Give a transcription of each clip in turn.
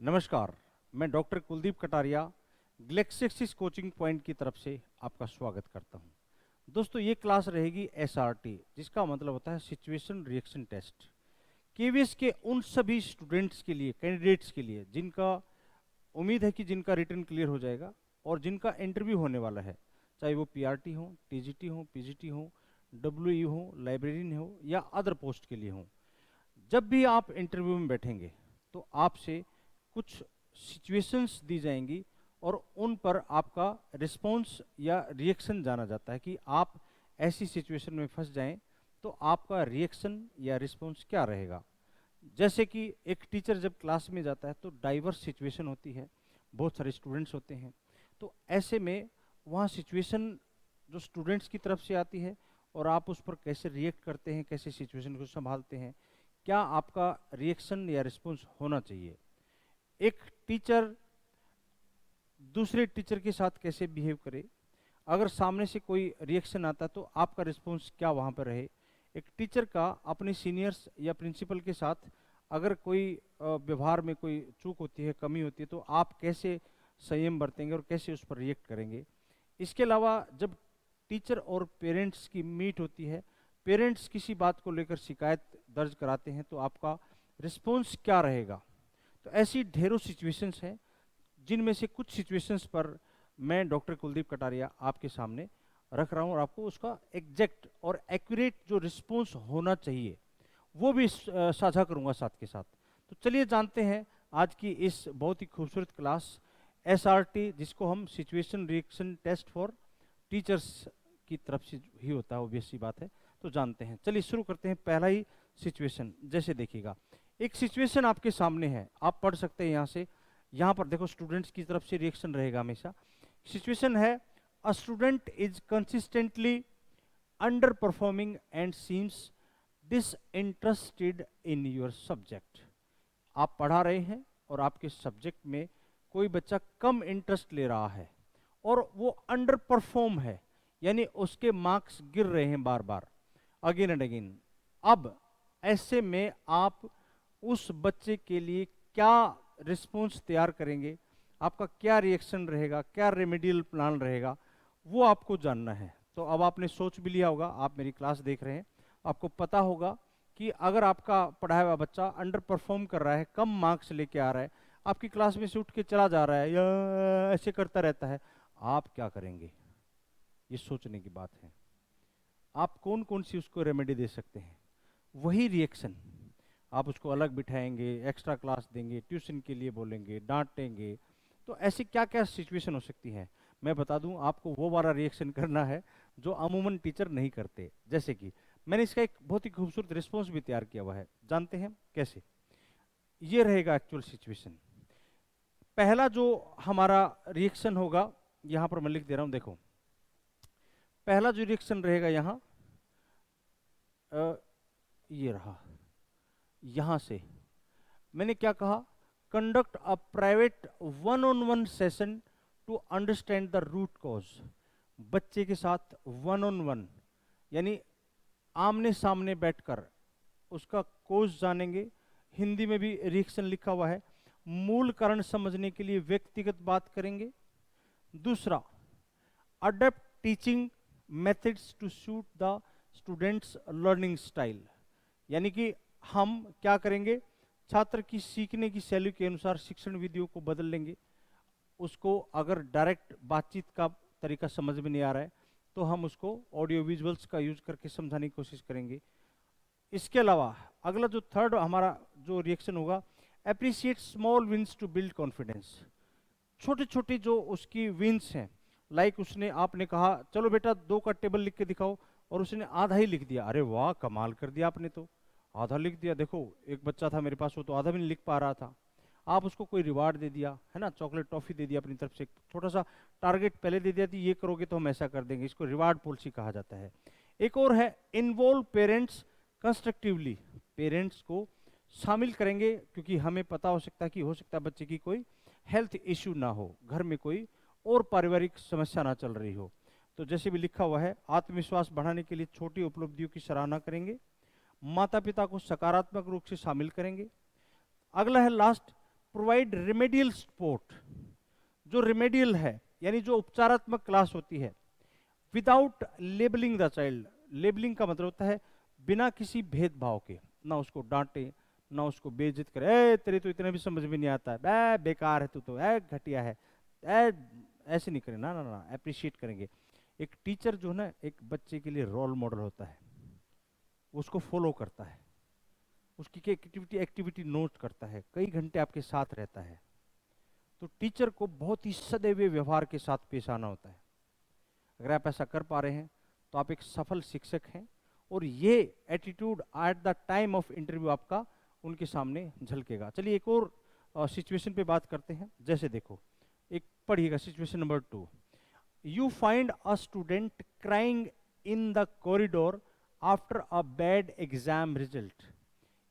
नमस्कार, मैं doctor Kuldeep Kataria Glexis coaching point की तरफ से आपका स्वागत करता हूं। दोस्तों, ये क्लास रहेगी एसआरटी, जिसका मतलब होता है सिचुएशन रिएक्शन टेस्ट। केवीएस के उन सभी स्टूडेंट्स के लिए, कैंडिडेट्स के लिए जिनका उम्मीद है कि जिनका रिटर्न क्लियर हो जाएगा और जिनका इंटरव्यू होने वाला है, चाहे वो पीआरटी हो, टीजीटी हो, पीजीटी हो, डब्ल्यूई हो, लाइब्रेरियन हो या अदर पोस्ट के लिए हो। जब भी आप इंटरव्यू में बैठेंगे तो आपसे कुछ सिचुएशंस दी जाएंगी और उन पर आपका रिस्पॉन्स या रिएक्शन जाना जाता है कि आप ऐसी सिचुएशन में फंस जाएं तो आपका रिएक्शन या रिस्पॉन्स क्या रहेगा। जैसे कि एक टीचर जब क्लास में जाता है तो डाइवर्स सिचुएशन होती है, बहुत सारे स्टूडेंट्स होते हैं, तो ऐसे में वहाँ सिचुएशन जो स्टूडेंट्स की तरफ से आती है और आप उस पर कैसे रिएक्ट करते हैं, कैसे सिचुएशन को संभालते हैं, क्या आपका रिएक्शन या रिस्पॉन्स होना चाहिए। एक टीचर दूसरे टीचर के साथ कैसे बिहेव करे, अगर सामने से कोई रिएक्शन आता तो आपका रिस्पॉन्स क्या वहाँ पर रहे। एक टीचर का अपने सीनियर्स या प्रिंसिपल के साथ अगर कोई व्यवहार में कोई चूक होती है, कमी होती है, तो आप कैसे संयम बरतेंगे और कैसे उस पर रिएक्ट करेंगे। इसके अलावा जब टीचर और पेरेंट्स की मीट होती है, पेरेंट्स किसी बात को लेकर शिकायत दर्ज कराते हैं, तो आपका रिस्पॉन्स क्या रहेगा। तो ऐसी ढेरों सिचुएशंस हैं, जिनमें से कुछ सिचुएशंस पर मैं डॉक्टर कुलदीप कटारिया आपके सामने रख रहा हूं और आपको उसका एग्जैक्ट और एक्यूरेट जो रिस्पॉन्स होना चाहिए वो भी साझा करूंगा साथ के साथ। तो चलिए जानते हैं आज की इस बहुत ही खूबसूरत क्लास एसआरटी, जिसको हम situation reaction test for teachers की तरफ से ही होता है, ऑब्वियस सी बात है। तो जानते हैं, चलिए शुरू करते हैं। पहला ही सिचुएशन जैसे देखिएगा, एक सिचुएशन आपके सामने है, आप पढ़ सकते हैं यहाँ से। यहाँ पर देखो स्टूडेंट्स की तरफ से रिएक्शन रहेगा हमेशा। सिचुएशन है, a student is consistently under performing and seems disinterested in your subject. आप पढ़ा रहे हैं और आपके सब्जेक्ट में कोई बच्चा कम इंटरेस्ट ले रहा है और वो अंडर परफॉर्म है, यानी उसके मार्क्स गिर रहे हैं बार बार, अगेन एंड अगेन। अब ऐसे में आप उस बच्चे के लिए क्या रिस्पॉन्स तैयार करेंगे, आपका क्या रिएक्शन रहेगा, क्या रेमेडियल प्लान रहेगा, वो आपको जानना है। तो अब आपने सोच भी लिया होगा, आप मेरी क्लास देख रहे हैं, आपको पता होगा कि अगर आपका पढ़ाया हुआ बच्चा अंडर परफॉर्म कर रहा है, कम मार्क्स लेके आ रहा है, आपकी क्लास में से उठ के चला जा रहा है या ऐसे करता रहता है, आप क्या करेंगे, ये सोचने की बात है। आप कौन कौन सी उसको रेमेडी दे सकते हैं, वही रिएक्शन। आप उसको अलग बिठाएंगे, एक्स्ट्रा क्लास देंगे, ट्यूशन के लिए बोलेंगे, डांटेंगे, तो ऐसी क्या क्या सिचुएशन हो सकती है। मैं बता दूं, आपको वो वाला रिएक्शन करना है जो अमूमन टीचर नहीं करते। जैसे कि मैंने इसका एक बहुत ही खूबसूरत रिस्पॉन्स भी तैयार किया हुआ है, जानते हैं कैसे। ये रहेगा एक्चुअल सिचुएशन। पहला जो हमारा रिएक्शन होगा, यहां पर मैं लिख दे रहा हूं, देखो पहला जो रिएक्शन रहेगा यहां, ये रहा। यहां से मैंने क्या कहा, conduct a private one on one session to understand the root cause. बच्चे के साथ वन ऑन वन, यानी आमने सामने बैठकर उसका कोज जानेंगे। हिंदी में भी रिएक्शन लिखा हुआ है, मूल कारण समझने के लिए व्यक्तिगत बात करेंगे। दूसरा, adapt teaching methods to suit the students learning style, यानी कि हम क्या करेंगे, छात्र की सीखने की शैली के अनुसार शिक्षण विधियों को बदल लेंगे। उसको अगर डायरेक्ट बातचीत का तरीका समझ में नहीं आ रहा है तो हम उसको ऑडियो विजुअल्स का यूज करके समझाने की कोशिश करेंगे। इसके अलावा अगला जो थर्ड हमारा जो रिएक्शन होगा, appreciate small wins to build confidence. छोटे छोटे जो उसकी विंस हैं, लाइक उसने, आपने कहा चलो बेटा 2 का टेबल लिख के दिखाओ, और उसने आधा ही लिख दिया, अरे वाह कमाल कर दिया आपने, तो आधा लिख दिया। देखो एक बच्चा था मेरे पास, वो तो आधा भी नहीं लिख पा रहा था। आप उसको कोई रिवार्ड दे दिया है ना, चॉकलेट टॉफी दे दिया अपनी तरफ से, छोटा सा टारगेट पहले दे दिया, ये करोगे तो हम ऐसा कर देंगे, इसको रिवार्ड पॉलिसी कहा जाता है। एक और है, इन्वॉल्व पेरेंट्स कंस्ट्रक्टिवली। पेरेंट्स को शामिल करेंगे, क्योंकि हमें पता हो सकता है कि हो सकता है बच्चे की कोई हेल्थ इश्यू ना हो, घर में कोई और पारिवारिक समस्या ना चल रही हो। तो जैसे भी लिखा हुआ है, आत्मविश्वास बढ़ाने के लिए छोटी उपलब्धियों की सराहना करेंगे, माता पिता को सकारात्मक रूप से शामिल करेंगे। अगला है लास्ट, प्रोवाइड रिमेडियल सपोर्ट, जो रिमेडियल है यानी जो उपचारात्मक क्लास होती है, without labelling the child. Labelling का मतलब होता है बिना किसी भेदभाव के, ना उसको डांटे ना उसको बेइज्जत करे, ए तेरे तो इतना भी समझ में नहीं आता है, बे बेकार है तू तो, ए घटिया है, ए ऐसे नहीं करें, ना ना ना, अप्रिशिएट करेंगे। एक टीचर जो है ना एक बच्चे के लिए रोल मॉडल होता है, उसको फॉलो करता है, उसकी एक्टिविटी एक्टिविटी नोट करता है, कई घंटे आपके साथ रहता है। तो टीचर को बहुत ही सदैव व्यवहार के साथ पेश आना होता है। अगर आप ऐसा कर पा रहे हैं तो आप एक सफल शिक्षक हैं, और ये attitude at the time of interview आपका उनके सामने झलकेगा। चलिए एक और सिचुएशन पे बात करते हैं। जैसे देखो, एक पढ़िएगा situation number 2। You find a student crying in the corridor after a bad exam result.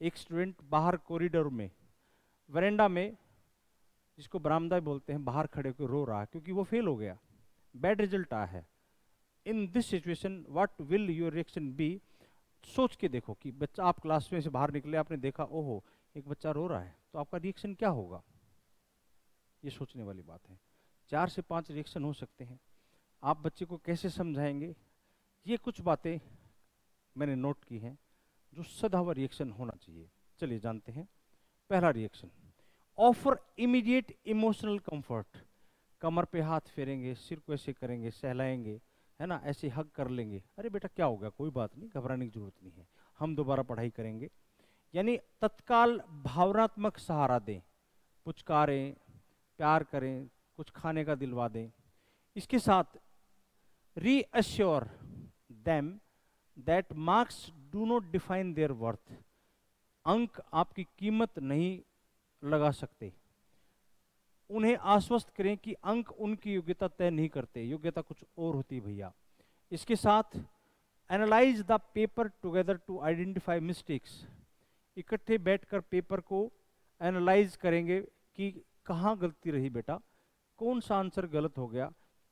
एक स्टूडेंट बाहर कॉरिडोर में, वरेंडा में, जिसको बरामदा बोलते हैं, बाहर खड़े होकर रो रहा है क्योंकि वो फेल हो गया, बैड रिजल्ट आया है। In this situation what will your reaction be? सोच के देखो कि बच्चा, आप क्लास में से बाहर निकले, आपने देखा ओहो एक बच्चा रो रहा है, तो आपका रिएक्शन क्या होगा? ये सोचने वाली बात है। 4 से 5 रिएक्शन हो सकते हैं। आप बच्चे को कैसे समझाएंगे? ये कुछ बातें मैंने नोट की हैं जो सदाबहार रिएक्शन होना चाहिए। चलिए जानते हैं। पहला reaction, offer immediate emotional comfort. कमर पे हाथ फेरेंगे, सिर को ऐसे करेंगे, सहलाएंगे, है ना, ऐसे हग कर लेंगे, अरे बेटा क्या हो गया, कोई बात नहीं, घबराने की जरूरत नहीं है, हम दोबारा पढ़ाई करेंगे। यानी तत्काल भावनात्मक सहारा दें, पुचकारें, प्यार करें, कुछ खाने का दिलवा दें। इसके साथ reassure them that marks do not define there worth. अंक आपकी कीमत नहीं लगा सकते। उन्हें आश्वस्त करें कि अंक उनकी योग्यता तय नहीं करते, योग्यता कुछ और होती है भैया। इसके साथ analyse the paper together to identify mistakes. इकट्ठे बैठकर पेपर को एनालाइज करेंगे कि कहाँ गलती रही बेटा, कौन सा आंसर गलत हो गया,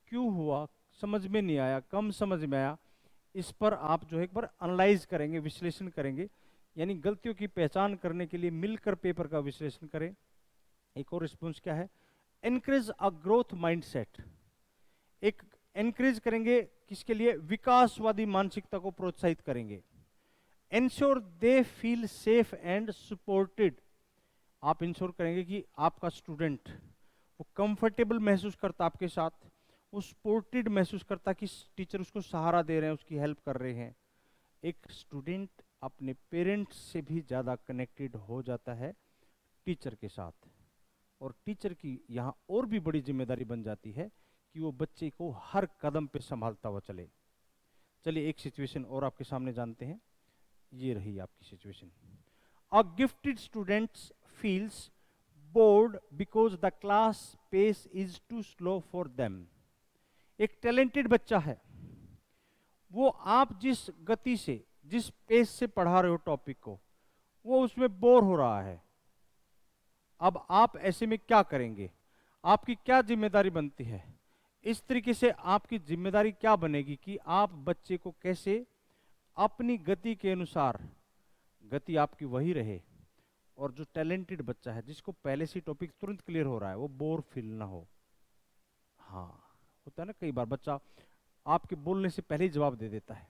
क्यों हुआ, समझ में नहीं आया, कम समझ में आया। इस पर आप जो है एक बार एनालाइज करेंगे, विश्लेषण करेंगे, यानी गलतियों की पहचान करने के लिए मिलकर पेपर का विश्लेषण करें। एक और रिस्पॉन्स क्या है, एनकरेज अ ग्रोथ माइंडसेट। एक एनकरेज करेंगे किसके लिए? विकासवादी मानसिकता को प्रोत्साहित करेंगे। Ensure they feel safe and supported. आप इंश्योर करेंगे कि आपका स्टूडेंट वो कंफर्टेबल महसूस करता आपके साथ, वो सपोर्टेड महसूस करता कि टीचर उसको सहारा दे रहे हैं, उसकी हेल्प कर रहे हैं। एक स्टूडेंट अपने पेरेंट्स से भी ज़्यादा कनेक्टेड हो जाता है टीचर के साथ, और टीचर की यहाँ और भी बड़ी जिम्मेदारी बन जाती है कि वो बच्चे को हर कदम पे संभालता हुआ चले। चलिए एक सिचुएशन और आपके सामने जानते हैं। ये रही आपकी situation. A gifted students feels bored because the class pace is too slow for them. एक टैलेंटेड बच्चा है, वो आप जिस गति से, जिस पेस से पढ़ा रहे हो टॉपिक को, वो उसमें बोर हो रहा है। अब आप ऐसे में क्या करेंगे? आपकी क्या जिम्मेदारी बनती है? इस तरीके से आपकी जिम्मेदारी क्या बनेगी कि आप बच्चे को कैसे अपनी गति के अनुसार, गति आपकी वही रहे, और जो टैलेंटेड बच्चा है जिसको पहले से टॉपिक तुरंत क्लियर हो रहा है, वो बोर फील ना हो। हाँ, होता है ना कई बार बच्चा आपके बोलने से पहले ही जवाब दे देता है।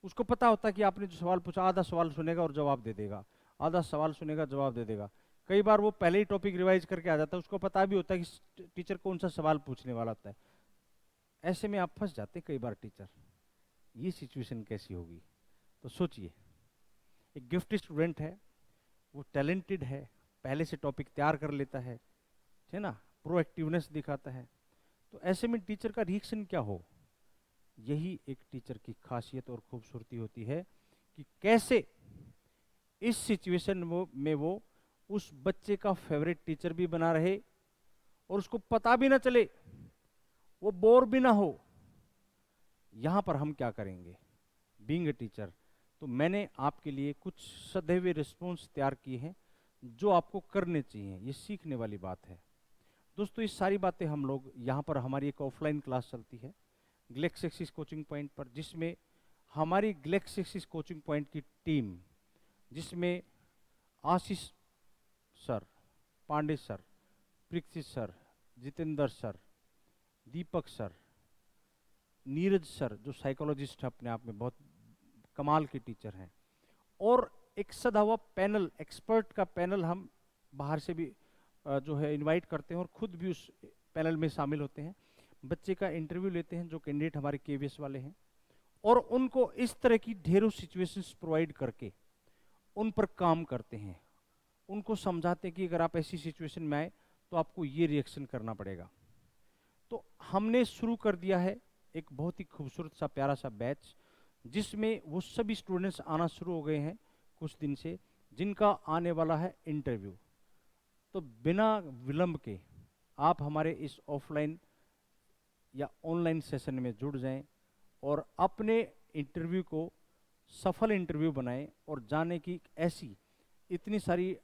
उसको पता होता है कि आपने जो सवाल पूछा, आधा सवाल सुनेगा और जवाब दे देगा, आधा सवाल सुनेगा जवाब दे देगा। कई बार वो पहले ही टॉपिक रिवाइज करके आ जाता है, उसको पता भी होता है कि टीचर कौन सा सवाल पूछने वाला होता है। ऐसे में आप फंस जाते कई बार टीचर। ये सिचुएशन कैसी होगी? तो सोचिए, एक गिफ्टेड स्टूडेंट है, वो टैलेंटेड है, पहले से टॉपिक तैयार कर लेता है ना, प्रोएक्टिवनेस दिखाता है। तो ऐसे में टीचर का रिएक्शन क्या हो? यही एक टीचर की खासियत और खूबसूरती होती है कि कैसे इस सिचुएशन में वो उस बच्चे का फेवरेट टीचर भी बना रहे, और उसको पता भी ना चले, वो बोर भी ना हो। यहां पर हम क्या करेंगे बीइंग ए टीचर? तो मैंने आपके लिए कुछ सदैव रिस्पॉन्स तैयार किए हैं जो आपको करने चाहिए। ये सीखने वाली बात है दोस्तों। ये सारी बातें हम लोग यहाँ पर, हमारी एक ऑफलाइन क्लास चलती है ग्लेक्स एक्सिस कोचिंग पॉइंट पर, जिसमें हमारी ग्लेक्स एक्सिस कोचिंग पॉइंट की टीम, जिसमें Ashish sir, Pandey sir, Parikshit sir, Jitendra sir, Deepak sir, Neeraj sir जो साइकोलॉजिस्ट है अपने आप में बहुत कमाल के टीचर हैं, और एक सदा हुआ पैनल, एक्सपर्ट का पैनल हम बाहर से भी जो है इनवाइट करते हैं और खुद भी उस पैनल में शामिल होते हैं। बच्चे का इंटरव्यू लेते हैं जो कैंडिडेट हमारे केवीएस वाले हैं, और उनको इस तरह की ढेरों सिचुएशंस प्रोवाइड करके उन पर काम करते हैं, उनको समझाते हैं कि अगर आप ऐसी सिचुएशन में आए तो आपको ये रिएक्शन करना पड़ेगा। तो हमने शुरू कर दिया है एक बहुत ही खूबसूरत सा प्यारा सा बैच, जिसमें वो सभी स्टूडेंट्स आना शुरू हो गए हैं कुछ दिन से, जिनका आने वाला है इंटरव्यू। तो बिना विलंब के आप हमारे इस ऑफलाइन या ऑनलाइन सेशन में जुड़ जाएं और अपने इंटरव्यू को सफल इंटरव्यू बनाएं और जाने की ऐसी इतनी सारी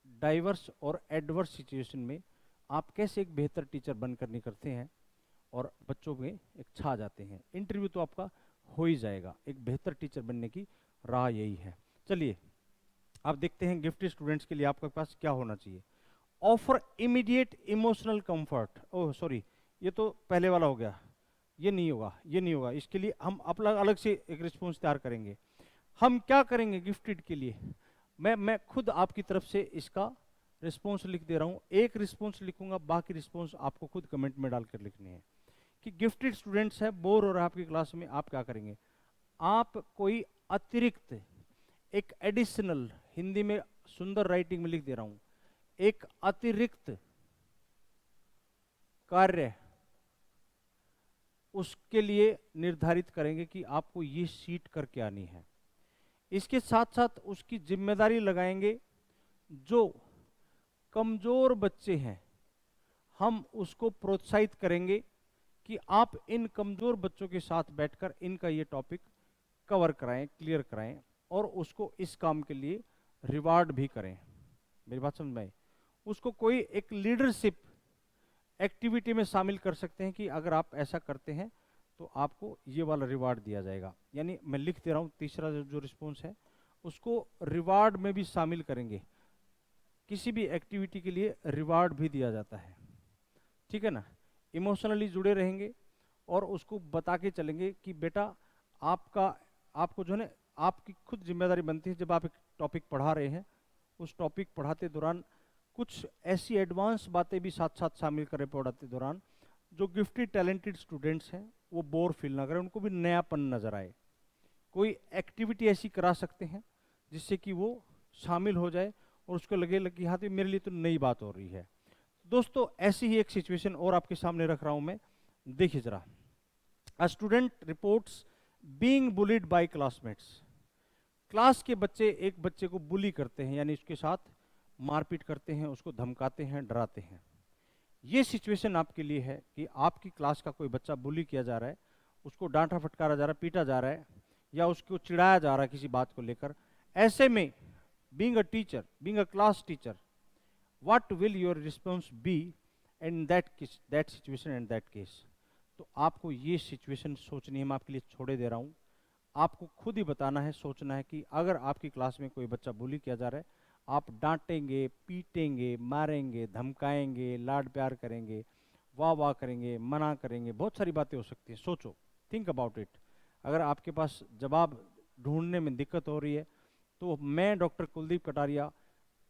डाइवर्स और एडवर्स सिचुएशन में आप कैसे एक बेहतर टीचर बनकर निकलते हैं और बच्चों में एक छा जाते हैं। इंटरव्यू तो आपका हो ही जाएगा, एक बेहतर टीचर बनने की राह यही है। चलिए आप देखते हैं गिफ्टेड स्टूडेंट्स के लिए आपके पास क्या होना चाहिए। Offer immediate emotional comfort, oh sorry ये तो पहले वाला हो गया, ये नहीं होगा, ये नहीं होगा, इसके लिए हम अपना अलग से एक रिस्पॉन्स तैयार करेंगे। हम क्या करेंगे गिफ्टेड के लिए, मैं खुद आपकी तरफ से इसका रिस्पॉन्स लिख दे रहा हूँ। एक रिस्पॉन्स लिखूंगा, बाकी रिस्पॉन्स आपको खुद कमेंट में डालकर लिखने हैं कि गिफ्टेड स्टूडेंट्स है, बोर हो रहा है आपकी क्लास में, आप क्या करेंगे। आप कोई अतिरिक्त एक एडिशनल, हिंदी में सुंदर राइटिंग में लिख दे रहा हूं, एक अतिरिक्त कार्य उसके लिए निर्धारित करेंगे कि आपको ये शीट करके आनी है। इसके साथ साथ उसकी जिम्मेदारी लगाएंगे, जो कमजोर बच्चे हैं हम उसको प्रोत्साहित करेंगे कि आप इन कमजोर बच्चों के साथ बैठकर इनका ये टॉपिक कवर कराएं, क्लियर कराएं, और उसको इस काम के लिए रिवार्ड भी करें। मेरी बात समझ में आई। उसको कोई एक लीडरशिप एक्टिविटी में शामिल कर सकते हैं कि अगर आप ऐसा करते हैं तो आपको ये वाला रिवार्ड दिया जाएगा। यानी मैं लिख दे रहा हूँ, तीसरा जो रिस्पॉन्स है उसको रिवार्ड में भी शामिल करेंगे। किसी भी एक्टिविटी के लिए रिवार्ड भी दिया जाता है, ठीक है ना। इमोशनली जुड़े रहेंगे और उसको बता के चलेंगे कि बेटा आपको जो है ना, आपकी खुद जिम्मेदारी बनती है, जब आप एक टॉपिक पढ़ा रहे हैं उस टॉपिक पढ़ाते दौरान कुछ ऐसी एडवांस बातें भी साथ साथ शामिल करें पढ़ाते दौरान, जो गिफ्टेड टैलेंटेड स्टूडेंट्स हैं वो बोर फील ना करें, उनको भी नयापन नजर आए। कोई एक्टिविटी ऐसी करा सकते हैं जिससे कि वो शामिल हो जाए और उसको लगे कि हाँ तो मेरे लिए तो नई बात हो रही है। दोस्तों ऐसी ही एक सिचुएशन और आपके सामने रख रहा हूं मैं, देखिए जरा। A student reports being bullied by classmates. Class के बच्चे एक बच्चे को बुली करते हैं, यानी उसके साथ मारपीट करते हैं, उसको धमकाते हैं, डराते हैं। ये सिचुएशन आपके लिए है कि आपकी क्लास का कोई बच्चा बुली किया जा रहा है, उसको डांटा फटकारा जा रहा है, पीटा जा रहा है, या उसको चिढ़ाया जा रहा है किसी बात को लेकर। ऐसे में being a teacher, being a class teacher, what will your response be in that situation and that case. तो आपको ये सिचुएशन सोचनी है, मैं आपके लिए छोड़े दे रहा हूँ। आपको खुद ही बताना है, सोचना है कि अगर आपकी क्लास में कोई बच्चा बुली किया जा रहा है, आप डांटेंगे, पीटेंगे, मारेंगे, धमकाएंगे, लाड प्यार करेंगे, वाह वाह करेंगे, मना करेंगे, बहुत सारी बातें हो सकती हैं। सोचो, थिंक अबाउट इट। अगर आपके पास जवाब ढूंढने में दिक्कत हो रही है तो मैं डॉक्टर कुलदीप कटारिया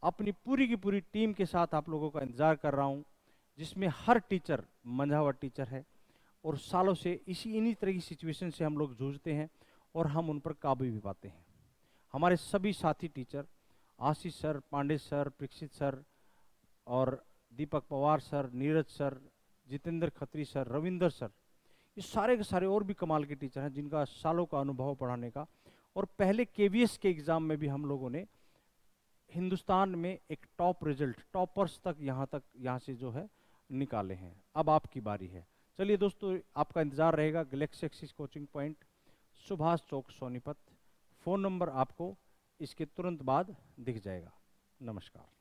अपनी पूरी की पूरी टीम के साथ आप लोगों का इंतजार कर रहा हूं, जिसमें हर टीचर मंझा हुआ टीचर है और सालों से इन्हीं तरह की सिचुएशन से हम लोग जूझते हैं और हम उन पर काबू भी पाते हैं। हमारे सभी साथी teacher, Ashish sir, Pandey sir, Parikshit sir और Deepak Pawar sir, Neeraj sir, Jitendra Khatri sir, Ravinder sir, ये सारे के सारे और भी कमाल के टीचर हैं जिनका सालों का अनुभव पढ़ाने का। और पहले केवीएस के एग्जाम में भी हम लोगों ने हिंदुस्तान में एक टॉप रिजल्ट, टॉपर्स तक यहाँ से जो है निकाले हैं। अब आपकी बारी है। चलिए दोस्तों, आपका इंतजार रहेगा Galaxy Axis Coaching Point, Subhash Chowk, Sonipat. Phone number आपको इसके तुरंत बाद दिख जाएगा। नमस्कार।